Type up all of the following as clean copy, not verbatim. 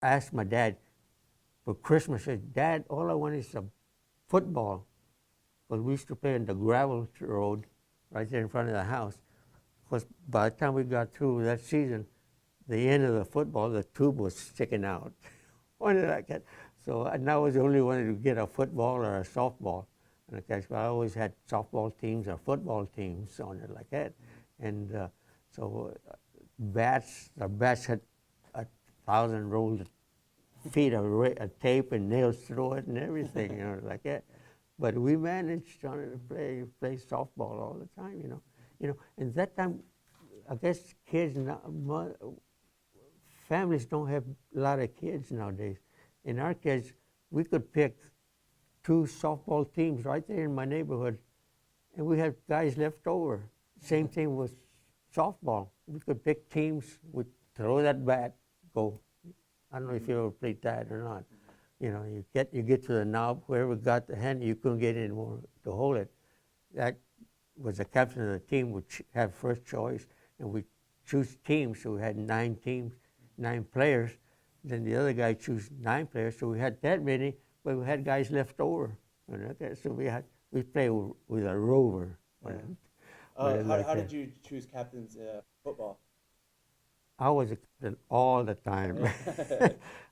asked my dad for Christmas. I said, Dad, all I want is some football. Because we used to play on the gravel road right there in front of the house. Because by the time we got through that season, the end of the football, the tube was sticking out. Wanted like that. So and I was the only one to get a football or a softball. And I always had softball teams or football teams on it like that. And so the bats had 1,000 rolls of feet of tape and nails through it and everything, like that. But we managed to play softball all the time, And that time, I guess kids now, families don't have a lot of kids nowadays. In our kids, we could pick 2 softball teams right there in my neighborhood, and we had guys left over. Same thing with softball. We could pick teams, we'd throw that bat, go. I don't know if you ever played that or not. You get to the knob, whoever got the hand, you couldn't get any more to hold it. That was the captain of the team would have first choice, and we choose teams, so we had 9 teams, 9 players. Then the other guy chose 9 players, so we had that many, but we had guys left over. So we play with a rover. Yeah. How did you choose captains football? I was a captain all the time.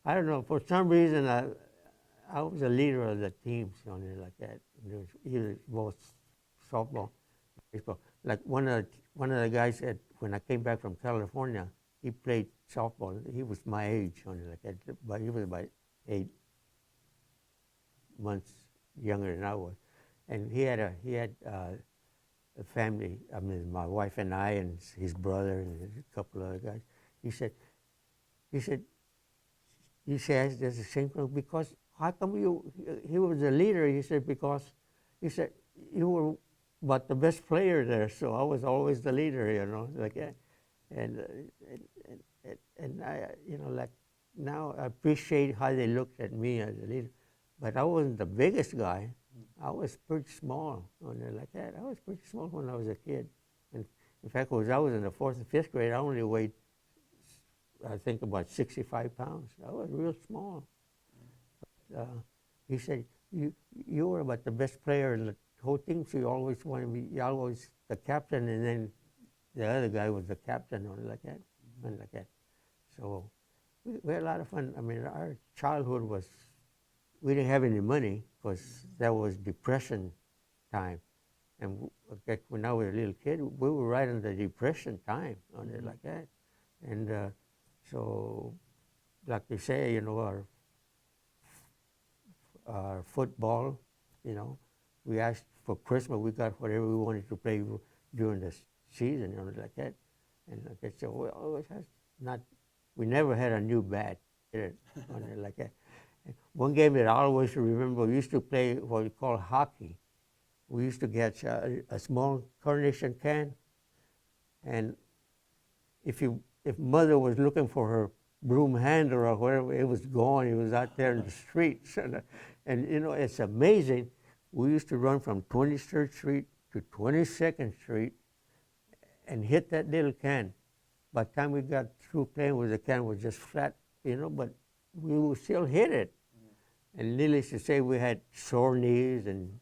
I don't know, for some reason I was a leader of the teams on it like that. There was either both softball, baseball. Like one of the guys said when I came back from California, he played softball. He was my age on it like that, but he was about 8 months younger than I was, and he had a family. I mean, my wife and I, and his brother, and a couple of other guys. He said, there's the same thing, because how come he was the leader? He said, because, you were but the best player there, so I was always the leader, like that. And I, like now I appreciate how they looked at me as a leader. But I wasn't the biggest guy. I was pretty small on there like that. I was pretty small when I was a kid. And in fact, when I was in the 4th and 5th grade, I only weighed, I think, about 65 pounds. I was real small. But, he said, you were about the best player in the whole team, so you always wanted me, you always the captain, and then the other guy was the captain, or like that, and like that. So we had a lot of fun. I mean, our childhood was, we didn't have any money because that was Depression time. And when I was a little kid, we were right in the Depression time on it like that. And so, like they say, our football, we asked for Christmas, we got whatever we wanted to play during the season, like that. And like I said, we always had we never had a new bat on it like that. One game that I always remember, we used to play what we call hockey. We used to get a small carnation can, and if mother was looking for her broom handle or whatever, it was gone. It was out there in the streets. And it's amazing. We used to run from 23rd Street to 22nd Street and hit that little can. By the time we got through playing with the can, was just flat, but we would still hit it. And needless to say, we had sore knees and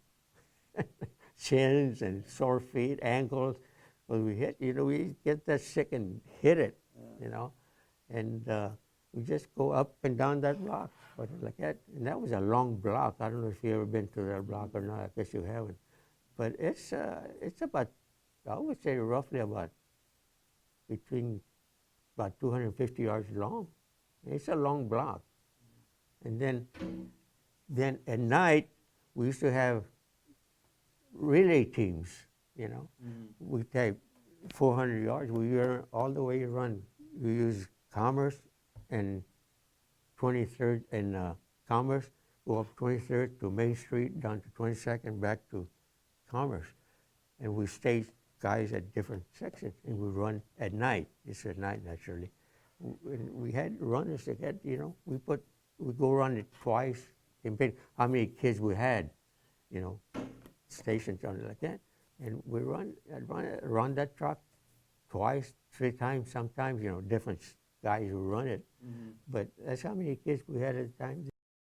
shins and sore feet, ankles. When we hit, we get that sick and hit it, and we just go up and down that block, like that. And that was a long block. I don't know if you ever been to that block or not. I guess you haven't. But it's about, I would say roughly about 250 yards long. It's a long block. And then at night, we used to have relay teams, We take 400 yards. We run all the way around. We use Commerce and 23rd and Commerce, go up 23rd to Main Street, down to 22nd, back to Commerce. And we stage guys at different sections, and we run at night. It's at night, naturally. We had runners that had, we go around it twice, depending how many kids we had, stations on it like that. And I'd run that truck twice, 3 times, sometimes, different guys who run it. Mhm. But that's how many kids we had at the time.